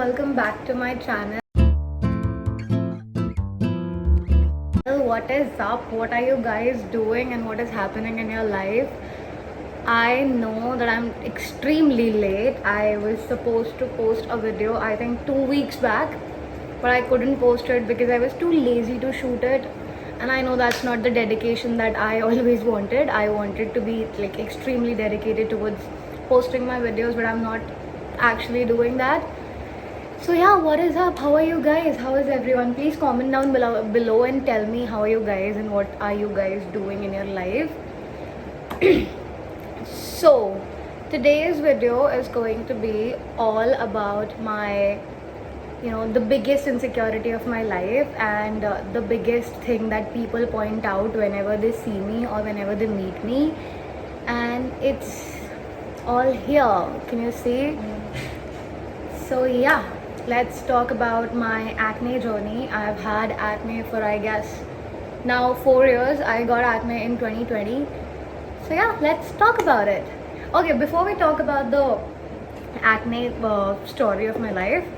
welcome back to my channel. What is up? What are you guys doing and what is happening in your life? I know that I'm extremely late. I was supposed to post a video I think 2 weeks back, but I couldn't post it because I was too lazy to shoot it. And I know that's not the dedication that I always wanted. I wanted to be like extremely dedicated towards posting my videos, but I'm not actually doing that. So yeah, what is up? How are you guys? How is everyone? Please comment down below and tell me how are you guys and what are you guys doing in your life. So today's video is going to be all about my the biggest insecurity of my life and the biggest thing that people point out whenever they see me or whenever they meet me, and it's all here. Can you see? So yeah, let's talk about my acne journey. I've had acne for I guess now 4 years. I got acne in 2020. So yeah, let's talk about it. Okay, before we talk about the acne story of my life,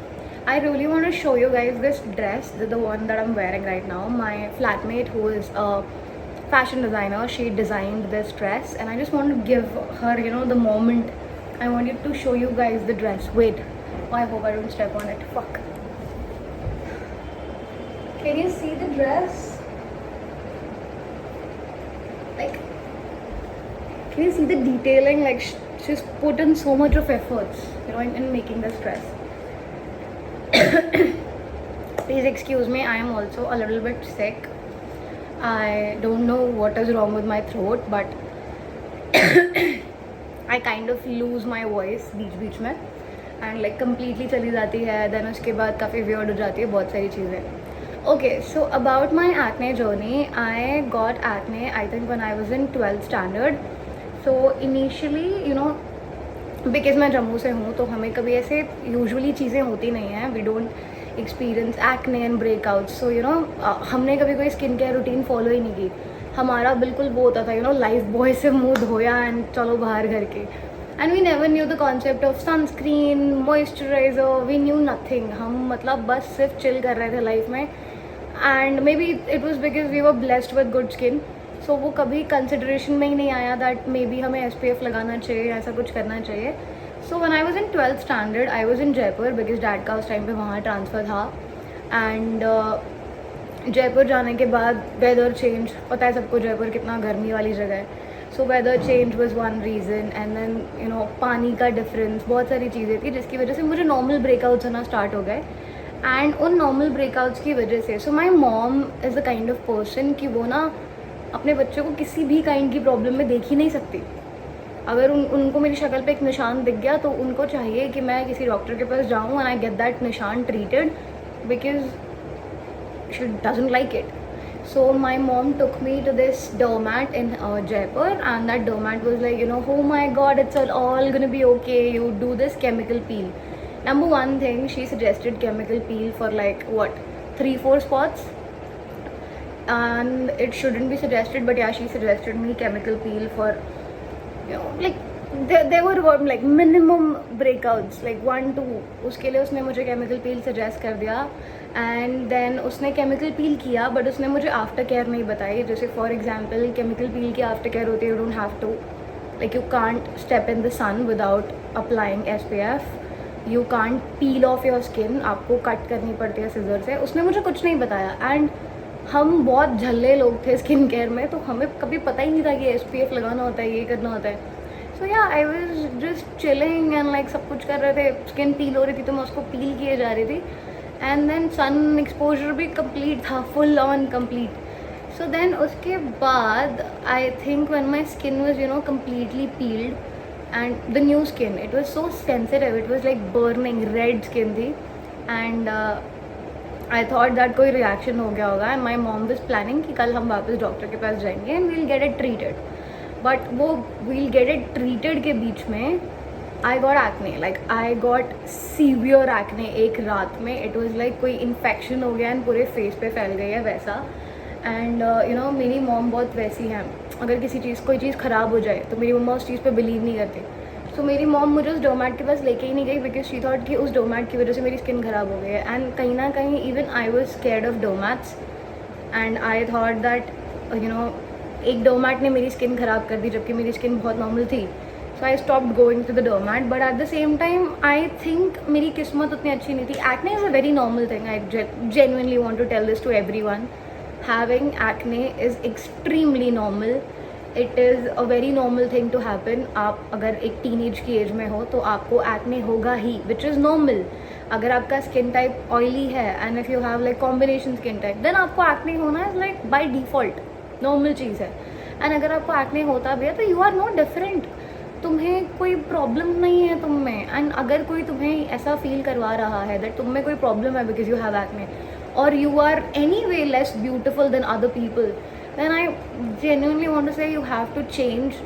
I really want to show you guys this dress, the one that I'm wearing right now. My flatmate, who is a fashion designer, she designed this dress, and I just want to give her, the moment. I wanted to show you guys the dress. Wait, oh, I hope I don't step on it. Fuck. Can you see the dress? Like, can you see the detailing? Like, she's put in so much of efforts, in making this dress. Please excuse me, I am also a little bit sick. I don't know what is wrong with my throat, but I kind of lose my voice बीच में and like completely चली जाती है, then उसके बाद काफ़ी weird हो जाती है बहुत सारी चीज़ें. Okay, so about my acne journey, I got acne I think when I was in 12th standard. So initially, because मैं जम्मू से हूँ तो हमें कभी ऐसे यूजुअली चीज़ें होती नहीं हैं. We don't experience acne and breakout. So हमने कभी कोई स्किन केयर रूटीन फॉलो ही नहीं की. हमारा बिल्कुल वो होता था लाइफ बॉय से मुंह धोया एंड चलो बाहर घर के. And we never knew the concept of sunscreen, moisturiser. We knew nothing. हम मतलब बस सिर्फ चिल कर रहे थे लाइफ में. And may be it was because we were blessed with good skin. So वो कभी कंसिडरेशन में ही नहीं आया दैट मे बी हमें SPF लगाना चाहिए, ऐसा कुछ करना चाहिए. So when I was in 12th standard I was in Jaipur because dad का उस टाइम पे वहाँ ट्रांसफ़र था. एंड जयपुर जाने के बाद वेदर चेंज, पता है सबको जयपुर कितना गर्मी वाली जगह है. So weather change was one reason and then पानी का डिफरेंस, बहुत सारी चीज़ें थी जिसकी वजह से मुझे नॉर्मल ब्रेकआउट्स होना स्टार्ट हो गए. एंड उन नॉर्मल ब्रेकआउट्स की वजह से, so my mom is the kind of person कि वो ना अपने बच्चों को किसी भी काइंड की प्रॉब्लम में देख ही नहीं सकती. अगर उनको मेरी शक्ल पे एक निशान दिख गया तो उनको चाहिए कि मैं किसी डॉक्टर के पास जाऊँ एंड आई गेट दैट निशान treated because she doesn't like it. So my mom took me to this dermat in Jaipur and that dermat was like oh my god, it's all gonna be okay, you do this chemical peel. Number one thing, she suggested chemical peel for like what, 3-4 spots. And it shouldn't be suggested, but yeah, she suggested me chemical peel for like there were like minimum breakouts like 1-2. उसके लिए उसने मुझे chemical peel suggest कर दिया. and then उसने chemical peel किया, but उसने मुझे after care नहीं बताई. जैसे for example chemical peel की after care होती है, you don't have to, like you can't step in the sun without applying SPF. you can't peel off your skin, आपको cut करनी पड़ती है scissor से. उसने मुझे कुछ नहीं बताया. एंड हम बहुत झल्ले लोग थे स्किन केयर में, तो हमें कभी पता ही नहीं था कि SPF लगाना होता है, ये करना होता है. सो या I was just chilling and like सब कुछ कर रहे थे. स्किन पील हो रही थी तो मैं उसको पील किए जा रही थी. एंड देन सन एक्सपोजर भी कंप्लीट था, full on complete. So then उसके बाद I think when my skin was completely peeled and the new skin, it was so sensitive, it was like burning, red skin थी. And I thought that कोई reaction हो गया होगा. And my mom was planning कि कल हम वापस doctor के पास जाएंगे and we'll get it treated. But वो वील गेट इट ट्रीटेड के बीच में I got acne. Like I got severe acne एक रात में. इट वाज लाइक कोई इन्फेक्शन हो गया एंड पूरे फेस पे फैल गई है वैसा. एंड मेरी मॉम बहुत वैसी है, अगर कोई चीज़ ख़राब हो जाए तो मेरी मम्मा उस चीज़ पे बिलीव नहीं करती. सो मेरी मॉम मुझे उस डोमैट के पास लेके ही नहीं गई बिकॉज शी थॉट कि उस डोमैट की वजह से मेरी स्किन ख़राब हो गई है. एंड कहीं ना कहीं even I was scared of dermats and I thought that एक डोमैट ने मेरी स्किन ख़राब कर दी जबकि मेरी स्किन बहुत नॉर्मल थी. So I stopped going to the dermat. But at the same time I think मेरी किस्मत उतनी अच्छी नहीं थी. Acne is a very normal thing. I genuinely want to tell this to everyone. Having acne is extremely normal. It is a very normal thing to happen. आप अगर एक teenage की एज में हो तो आपको एक्ने होगा ही, विच इज़ नॉर्मल. अगर आपका स्किन टाइप ऑयली है and if you have like combination skin type then आपको एक्ने होना is like by default normal चीज़ है. एंड अगर आपको एक्ने होता भी है तो यू आर नॉट डिफरेंट. तुम्हें कोई प्रॉब्लम नहीं है तुम में. एंड अगर कोई तुम्हें ऐसा फील करवा रहा है दैट तुम में कोई प्रॉब्लम है because you have acne or you are anyway less beautiful than other people, then I genuinely want to say you have to change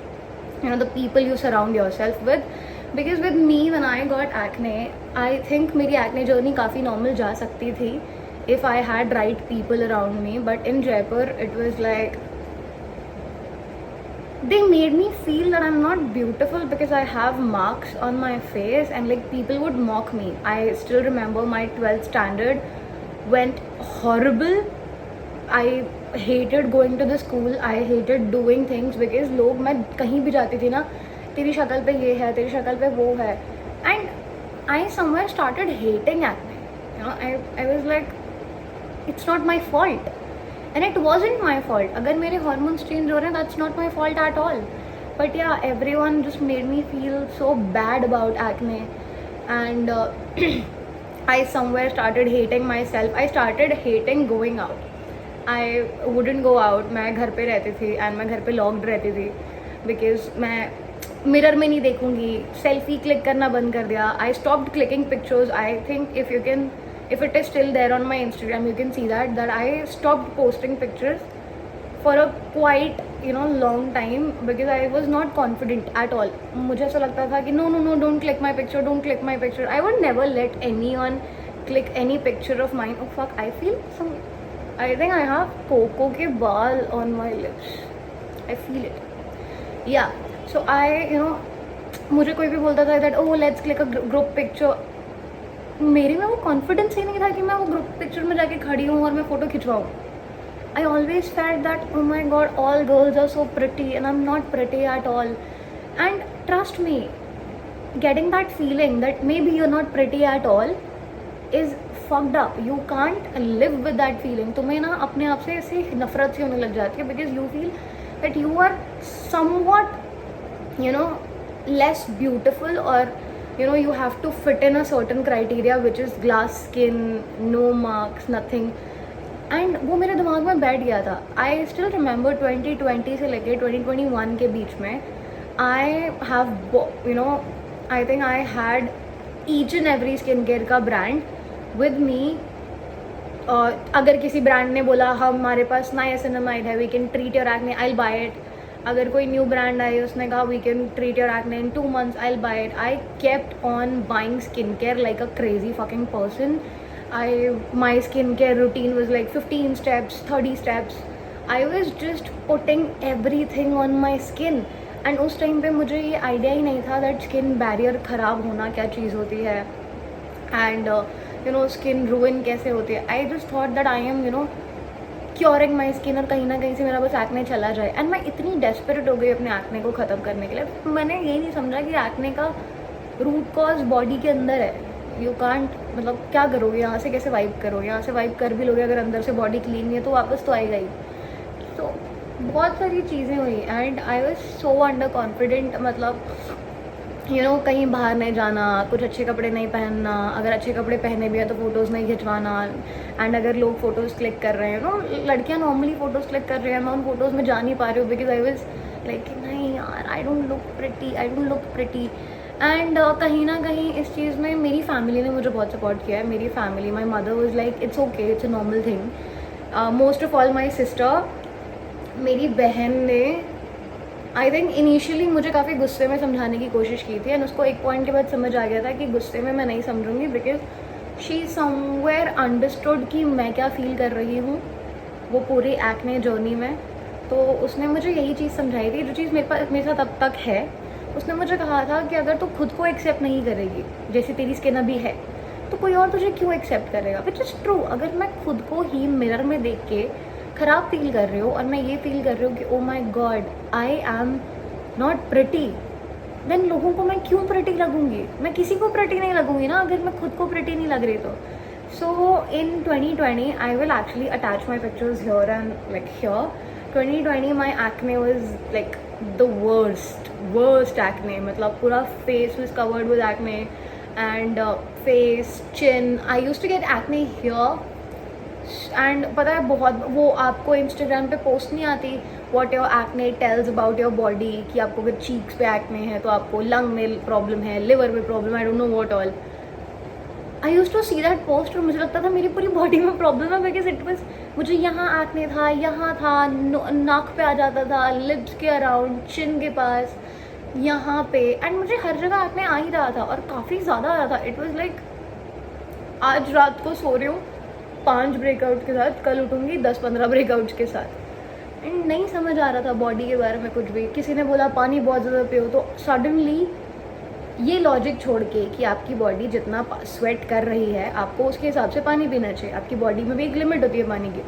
the people you surround yourself with. Because with me when I got acne, I think मेरी acne journey काफ़ी normal जा सकती थी if I had right people around me. But in Jaipur it was like they made me feel that I'm not beautiful because I have marks on my face and like people would mock me. I still remember my 12th standard went horrible. I hated going to the school. I hated doing things because लोग, मैं कहीं भी जाती थी ना, तेरी शक्ल पे ये है, तेरी शक्ल पे वो है. And I somewhere started hating acne. I was like, it's not my fault. And it wasn't my fault. अगर मेरे hormones change हो रहे हैं, that's not my fault at all. But yeah, everyone just made me feel so bad about acne. And I somewhere started hating myself. I started hating going out. I wouldn't go out. मैं घर पे रहती थी and मैं घर पे locked रहती थी because मैं मिरर में नहीं देखूंगी. सेल्फी क्लिक करना बंद कर दिया. I stopped clicking pictures. I think if it is still there on my Instagram, you can see that I stopped posting pictures for a quite long time because I was not confident at all. मुझे ऐसा लगता था कि no don't click my picture, don't click my picture. I would never let anyone click any picture of mine. Oh fuck, I think I have coco के बाल on my lips. I feel it. Yeah, so मुझे कोई भी बोलता था that oh let's click a group picture. मेरे में वो कॉन्फिडेंस ही नहीं था कि मैं वो ग्रुप पिक्चर में जाके खड़ी हूँ और मैं photo खिंचवाऊँ. I always felt that oh my god, all girls are so pretty and I'm not pretty at all. And trust me, getting that feeling that maybe you're not pretty at all is fucked up. You can't live with that feeling. तुम्हें ना अपने आप से ऐसे नफरत सी होने लग जाती है because you feel that you are somewhat less beautiful or you have to fit in a certain criteria which is glass skin, no marks, nothing. And वो मेरे दिमाग में बैठ गया था. आई स्टिल रिमेंबर 2020 से लेके 2021 के बीच में I have I think I had each and every skin care का ब्रांड विद मी. अगर किसी ब्रांड ने बोला हमारे पास नाइसिनामाइड है, we can treat your acne, I will buy it. अगर कोई न्यू ब्रांड आई उसने कहा we can treat your acne in 2 months, I will buy it. I kept on buying skin care like a crazy fucking person. My skincare routine was like 15 steps, 30 steps. I was just putting everything on my skin. And उस time पे मुझे ये idea ही नहीं था that skin barrier ख़राब होना क्या चीज़ होती है एंड स्किन रूइन कैसे होती है. I just thought that I am curing my skin और कहीं ना कहीं से मेरा बस एक्ने चला जाए. एंड मैं इतनी डेस्परेट हो गई अपने एक्ने को ख़त्म करने के लिए. मैंने ये नहीं समझा कि एक्ने का रूट कॉज बॉडी के अंदर है. यू कांट क्या करोगे, यहाँ से कैसे वाइप करोगे, यहाँ से वाइप कर भी लोगे अगर अंदर से बॉडी क्लीन नहीं है तो वापस तो आएगा ही. तो बहुत सारी चीज़ें हुई and I was so under confident. कहीं बाहर नहीं जाना, कुछ अच्छे कपड़े नहीं पहनना, अगर अच्छे कपड़े पहने भी हैं तो फ़ोटोज़ नहीं खिंचवाना. एंड अगर लोग फ़ोटोज़ क्लिक कर रहे हैं लड़कियाँ नॉर्मली फ़ोटोज़ क्लिक कर रही हैं, मैं उन फ़ोटोज़ में जा नहीं पा रही हूँ बिकॉज आई वॉज लाइक नहीं यार, I don't look pretty. And कहीं ना कहीं इस चीज़ में मेरी फैमिली ने मुझे बहुत सपोर्ट किया है. मेरी family, my mother was like it's okay, it's a normal thing. Most of all my sister, मेरी बहन ने आई थिंक इनिशियली मुझे काफ़ी गुस्से में समझाने की कोशिश की थी एंड उसको एक पॉइंट के बाद समझ आ गया था कि गुस्से में मैं नहीं समझूंगी बिकॉज शी समवेयर अंडरस्टूड कि मैं क्या फ़ील कर रही हूँ वो पूरी एक्ने जर्नी में. तो उसने मुझे यही चीज़ समझाई थी. जो चीज़ मेरे साथ अब तक है उसने मुझे कहा था कि अगर तू खुद को एक्सेप्ट नहीं करेगी, जैसे तेरी स्किन अभी है, तो कोई और तुझे क्यों एक्सेप्ट करेगा। Which is true. अगर मैं खुद को ही मिरर में देख के ख़राब फील कर रही हूँ और मैं ये फील कर रही हूँ कि oh my God I am not pretty, then लोगों को मैं क्यों प्रिटी लगूंगी। मैं किसी को प्रिटी नहीं लगूंगी ना अगर मैं खुद को प्रिटी नहीं लग रही तो। So in 2020, I will actually attach my pictures here and like here. 2020, my acne was like the worst acne. मतलब पूरा face was covered with acne and face, chin. I used to get acne here. And पता है बहुत वो आपको Instagram पे post नहीं आती what your acne tells about your body कि आपको अगर cheeks पे acne है तो आपको lung में प्रॉब्लम है, liver में प्रॉब्लम है, I don't know what all. I use to see that post और मुझे लगता था मेरी पूरी बॉडी में प्रॉब्लम है बिकॉज इट वाज मुझे यहाँ एक्ने था, यहाँ था, नाक पे आ जाता था, लिप्स के अराउंड, चिन के पास, यहाँ पे, एंड मुझे हर जगह एक्ने आ ही रहा था और काफ़ी ज़्यादा आ रहा था। इट वाज लाइक आज रात को सो रही हूँ 5 ब्रेकआउट के साथ, कल उठूँगी 10-15 ब्रेकआउट्स के साथ, एंड नहीं समझ आ रहा था बॉडी के बारे में कुछ भी। किसी ने बोला पानी बहुत ज़्यादा पियो, तो सडनली ये लॉजिक छोड़ के कि आपकी बॉडी जितना स्वेट कर रही है आपको उसके हिसाब से पानी पीना चाहिए। आपकी बॉडी में भी एक लिमिट होती है पानी की।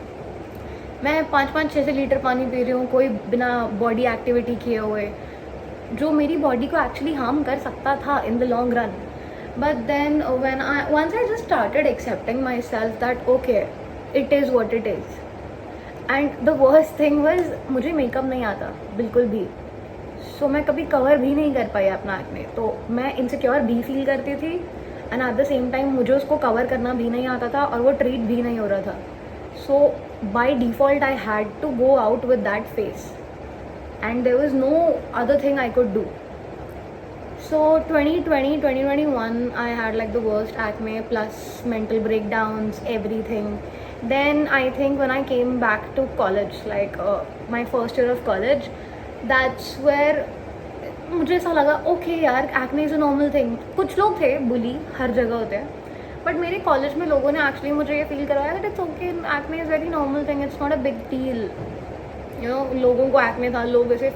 मैं 5-5-6 लीटर पानी पी रही हूँ कोई बिना बॉडी एक्टिविटी किए हुए, जो मेरी बॉडी को एक्चुअली हार्म कर सकता था in the long run. But then when once I just started accepting myself that okay it is what it is. And the worst thing was मुझे makeup नहीं आता बिल्कुल भी। सो मैं कभी कवर भी नहीं कर पाई अपना एक्ने, तो मैं इनसिक्योर भी फील करती थी and eight the same time मुझे उसको कवर करना भी नहीं आता था और वो ट्रीट भी नहीं हो रहा था। So by default I had to go out with that face and there was no other thing I could do. So 2020, 2021, I had like the worst acne plus mental breakdowns, everything. Then I think when I came back to college, like my first year of college, that's where मुझे ऐसा लगा okay यार acne is a normal thing. कुछ लोग थे बुली, हर जगह होते हैं, बट मेरे कॉलेज में लोगों ने एक्चुअली मुझे ये फील कराया that it's okay, acne is very normal thing, it's not a big deal. You know लोगों को एक्ने था, लोग ऐसे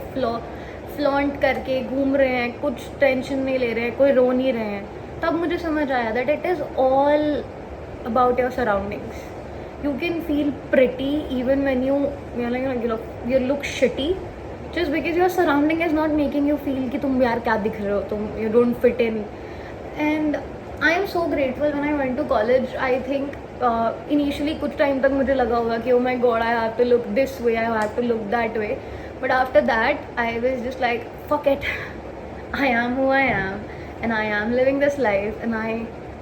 फ्लॉन्ट करके घूम रहे हैं, कुछ टेंशन नहीं ले रहे हैं, कोई रो नहीं रहे हैं। तब मुझे समझ आया that it is all about your surroundings. You can feel pretty even when you look shitty, just because your surrounding is not making you feel कि तुम यार क्या दिख रहे हो, तुम you don't fit in. And I am so grateful when I went to college. I think initially कुछ time तक मुझे लगा होगा कि oh my god I have to look this way, I have to look that way. But after that I was just like fuck it, I am who I am and I am living this life and I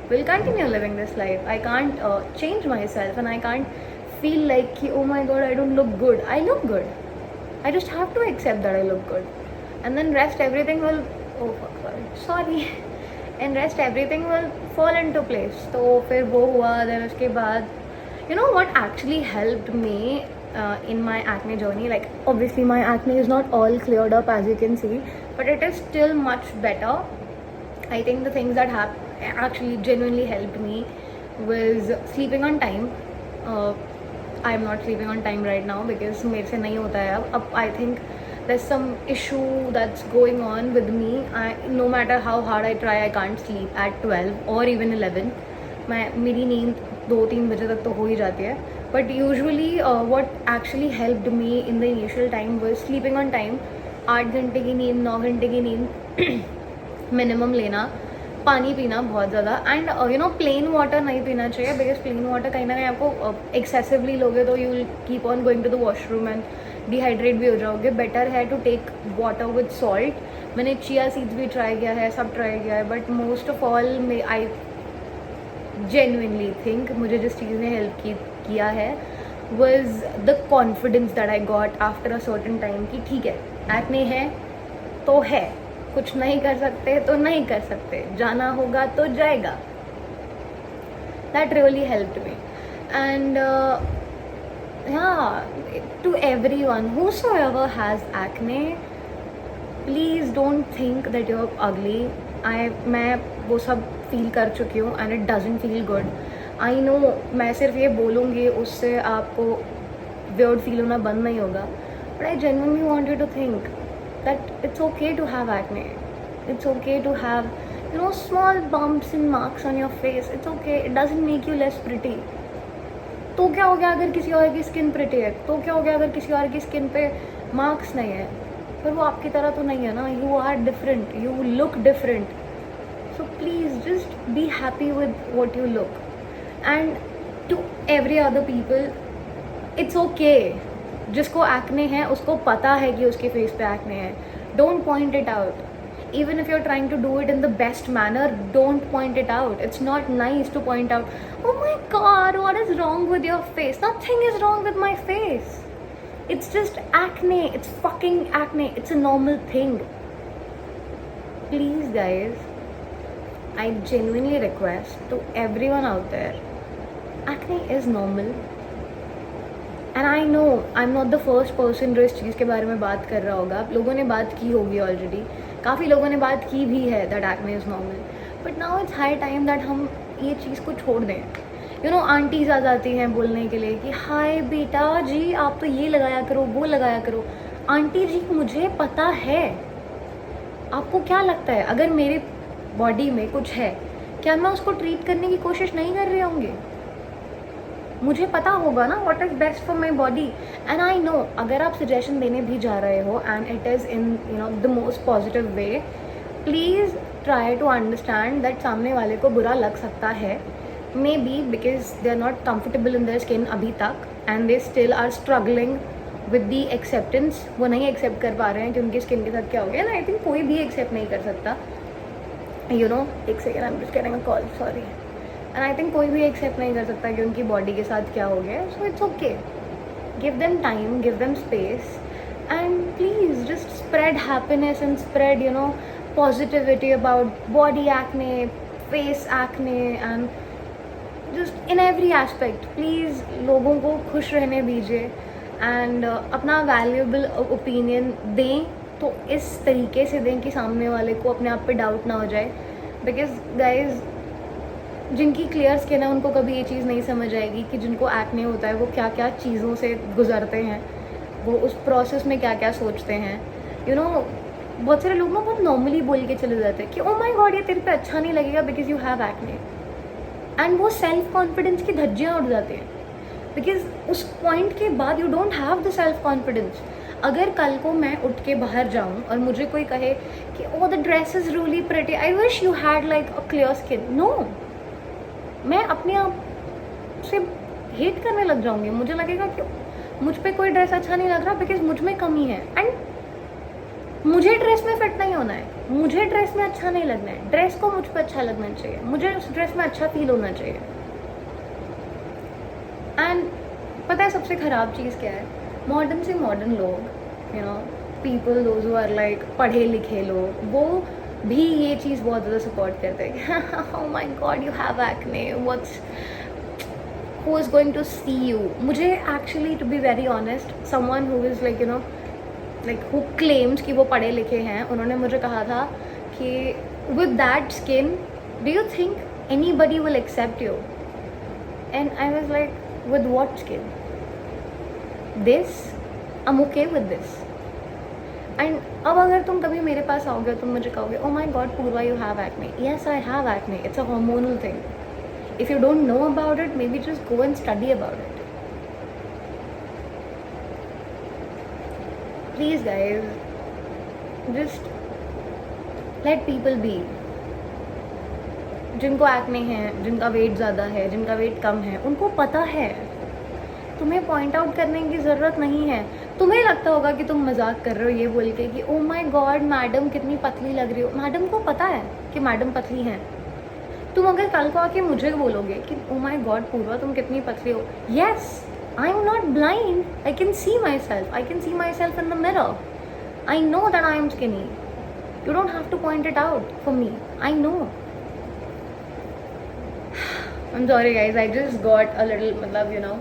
will continue living this life. I can't change myself and I can't feel like oh my god I don't look good. I look good. I just have to accept that I look good and then rest everything will oh fuck sorry and rest everything will fall into place. तो फिर वो हुआ। then उसके बाद you know what actually helped me in my acne journey, like obviously my acne is not all cleared up as you can see, but it is still much better. I think the things that actually genuinely helped me was sleeping on time. I am not sleeping on time right now because मेरे से नहीं होता है अब I think there's some issue that's going on with me. No matter how hard I try I can't sleep at 12 or even 11. मेरी नींद 2-3 बजे तक तो हो ही जाती है। But usually what actually helped me in the initial time was sleeping on time. 8 घंटे की नींद, 9 घंटे की नींद मिनिमम लेना, पानी पीना बहुत ज़्यादा, and you know plain water नहीं पीना चाहिए बिकॉज प्लेन वाटर कहीं ना कहीं आपको एक्सेसिवली लोगे तो you will keep on going to the washroom and dehydrate भी हो जाओगे। बेटर है to take water with salt. मैंने चिया सीड्स भी ट्राई किया है, सब ट्राई किया है, बट मोस्ट ऑफ ऑल में आई जेन्युइनली थिंक मुझे जिस चीज़ ने हेल्प किया है was the confidence that I got after a certain time कि ठीक है एक्ने है तो है, कुछ नहीं कर सकते तो नहीं कर सकते, जाना होगा तो जाएगा। That really helped me and to everyone whosoever has acne, please don't think that you are ugly. मैं वो सब फील कर चुकी हूँ and it doesn't feel good. I know मैं सिर्फ ये बोलूँगी उससे आपको वियर्ड फील होना बंद नहीं होगा, but I genuinely want you to think that it's okay to have acne. It's okay to have, you know, small bumps and marks on your face. It's okay. It doesn't make you less pretty. तो क्या हो गया अगर किसी और की skin pretty है? तो क्या हो गया अगर किसी और की स्किन पे मार्क्स नहीं है? पर वो आपकी तरह तो नहीं है ना. You are different. You look different. So please just be happy with what you look. And to every other people, it's okay. जिसको एक्ने है उसको पता है कि उसके फेस पे एक्ने है. Don't point it out. Even if you're trying to do it in the best manner, don't point it out. It's not nice to point out, oh my god, what is wrong with your face? Nothing is wrong with my face. It's just acne. It's fucking acne. It's a normal thing. Please guys, I genuinely request to everyone out there, acne is normal. And I know I'm not the first person जो इस चीज़ के बारे में बात कर रहा होगा. लोगों ने बात की होगी ऑलरेडी. काफ़ी लोगों ने बात की भी है that acne is normal. But now it's high time that हम ये चीज़ को छोड़ दें. यू नो, आंटीज आ जाती हैं बोलने के लिए कि हाय बेटा जी आप तो ये लगाया करो, वो लगाया करो. आंटी जी मुझे पता है. आपको क्या लगता है अगर मेरे बॉडी में कुछ है, क्या मैं उसको ट्रीट करने की कोशिश नहीं कर रही होंगी? मुझे पता होगा ना what is best for my body. And I know अगर आप सजेशन देने भी जा रहे हो and it is in you know the most positive way, please try to understand that सामने वाले को बुरा लग सकता है. Maybe because they are not comfortable in their skin अभी तक and they still are struggling with the acceptance. वो नहीं एक्सेप्ट कर पा रहे हैं कि उनकी स्किन के साथ क्या हो गया. एंड आई थिंक कोई भी एक्सेप्ट नहीं कर सकता. यू नो, एक second, I am just getting a call, sorry. And I think कोई भी एक्सेप्ट नहीं कर सकता कि उनकी बॉडी के साथ क्या हो गया. So it's okay. Give them time, give them space, and please just spread happiness and spread you know positivity about body acne, face acne and just in every aspect. Please लोगों को खुश रहने दीजिए एंड अपना valuable opinion दें तो इस तरीके से दें कि सामने वाले को अपने आप पे डाउट ना हो जाए. बिकॉज गाइज जिनकी क्लियर स्किन है उनको कभी ये चीज़ नहीं समझ आएगी कि जिनको एक्ने होता है वो क्या क्या चीज़ों से गुजरते हैं, वो उस प्रोसेस में क्या क्या सोचते हैं. यू नो, बहुत सारे लोग ना बहुत नॉर्मली बोल के चले जाते हैं कि ओ माय गॉड ये तेरे पे अच्छा नहीं लगेगा because you have acne. And वो सेल्फ कॉन्फिडेंस की धज्जियाँ उड़ जाती हैं बिकॉज उस पॉइंट के बाद you don't have the self confidence. अगर कल को मैं उठ के बाहर जाऊँ और मुझे कोई कहे कि oh the dress is really pretty, I wish you had like a clear skin. No, मैं अपने आप से हेट करने लग जाऊँगी. मुझे लगेगा कि मुझ पे कोई ड्रेस अच्छा नहीं लग रहा बिकॉज मुझ में कमी है. एंड मुझे ड्रेस में फिट नहीं होना है, मुझे ड्रेस में अच्छा नहीं लगना है. ड्रेस को मुझ पे अच्छा लगना चाहिए, मुझे उस ड्रेस में अच्छा फील होना चाहिए. एंड पता है सबसे ख़राब चीज़ क्या है? मॉडर्न से मॉडर्न लोग, you know, people those who are like पढ़े लिखे लोग, वो भी ये चीज़ बहुत ज़्यादा सपोर्ट करते हैं. Oh my God you have acne, what's, who is going to see you. मुझे actually to be very honest, someone who is like you know like who claims कि वो पढ़े लिखे हैं, उन्होंने मुझे कहा था कि with that skin do you think anybody will accept you? And I was like with what skin? This, I am okay with this. एंड अब अगर तुम कभी मेरे पास आओगे तुम मुझे कहोगे oh my God Purva you have acne. Yes I have acne. It's a hormonal thing. If you don't know about it, may be just go and study about it. Please guys, just let people be. जिनको acne है, जिनका wait ज़्यादा है, जिनका wait कम है, उनको पता है. तुम्हें पॉइंट आउट करने की ज़रूरत नहीं है. तुम्हें लगता होगा कि तुम मजाक कर रहे हो ये बोल के कि ओ माय गॉड मैडम कितनी पतली लग रही हो. मैडम को पता है कि मैडम पतली हैं. तुम अगर कल को आके मुझे बोलोगे कि ओ माय गॉड पूर्वा तुम कितनी पतली हो, yes I am not blind. I can see my self. I can see my self in the mirror. I know that I am skinny. You don't have two point it out for me. I know. I'm sorry guys, I just got a little, matlab, you know,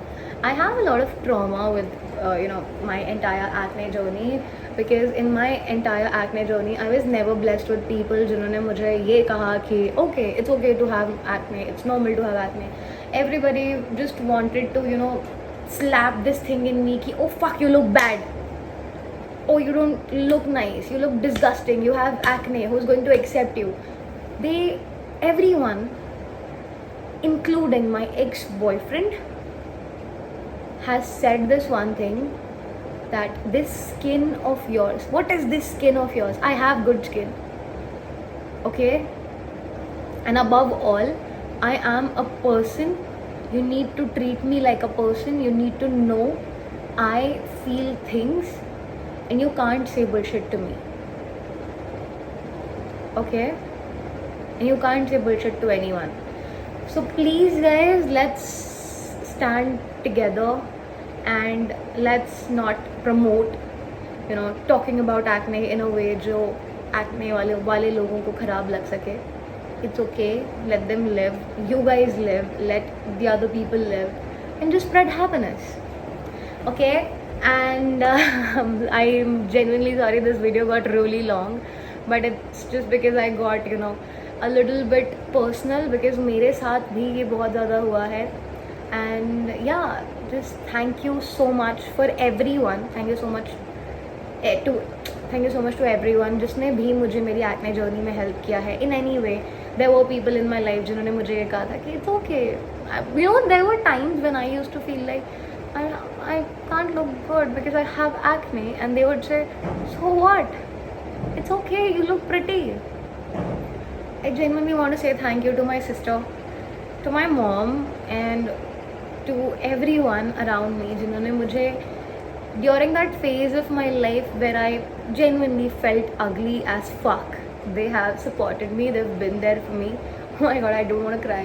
I have a lot of trauma with, you know, my entire acne journey because in my entire acne journey, I was never blessed with people जिन्होंने मुझे ये कहा कि okay, it's okay to have acne, it's normal to have acne. Everybody just wanted to, you know, slap this thing in me कि oh fuck, you look bad. oh, you don't look nice, you look disgusting, you have acne, who's going to accept you? Everyone, including my ex-boyfriend, has said this one thing, that this skin of yours, what is this skin of yours? I have good skin, okay? And above all, I am a person. You need to treat me like a person. You need to know I feel things, and you can't say bullshit to me, okay? And you can't say bullshit to anyone. So please guys, let's stand together and let's not promote, talking about acne in a way जो acne वाले लोगों को खराब लग सके. It's okay, let them live, you guys live, let the other people live, and just spread happiness, okay? And I'm genuinely sorry this video got really long, but it's just because I got a little bit personal, because मेरे साथ भी ये बहुत ज़्यादा हुआ है. And yeah, just thank you so much for everyone, thank you so much to everyone जिसने भी मुझे मेरी एक्ने जर्नी में हेल्प किया है in any way. There were people in my life जिन्होंने मुझे ये कहा था कि it's okay. There were times when I used to feel like I can't look good because I have acne, and they would say, so what? It's okay, you look pretty. I genuinely want to say thank you to my sister, to my mom, and to everyone around me जिन्होंने मुझे during that phase of my life where I genuinely felt ugly as fuck, they have supported me, they've been there for me. Oh my god, I don't want to cry.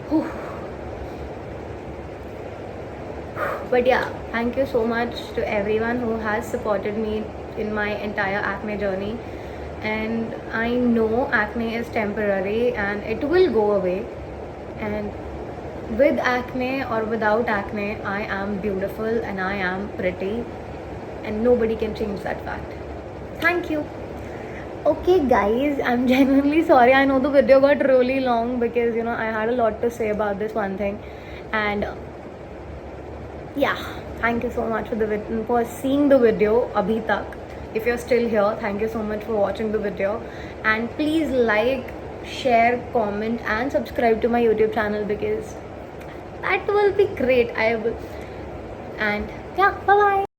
Whew. But yeah, thank you so much to everyone who has supported me in my entire acne journey. And I know acne is temporary and it will go away. And with acne or without acne, I am beautiful and I am pretty, and nobody can change that fact. Thank you. Okay guys, I'm genuinely sorry. I know the video got really long because I had a lot to say about this one thing. And yeah, thank you so much for seeing the video abhi tak. If you're still here, thank you so much for watching the video, and please like, share, comment and subscribe to my YouTube channel, because that will be great. And yeah, bye bye.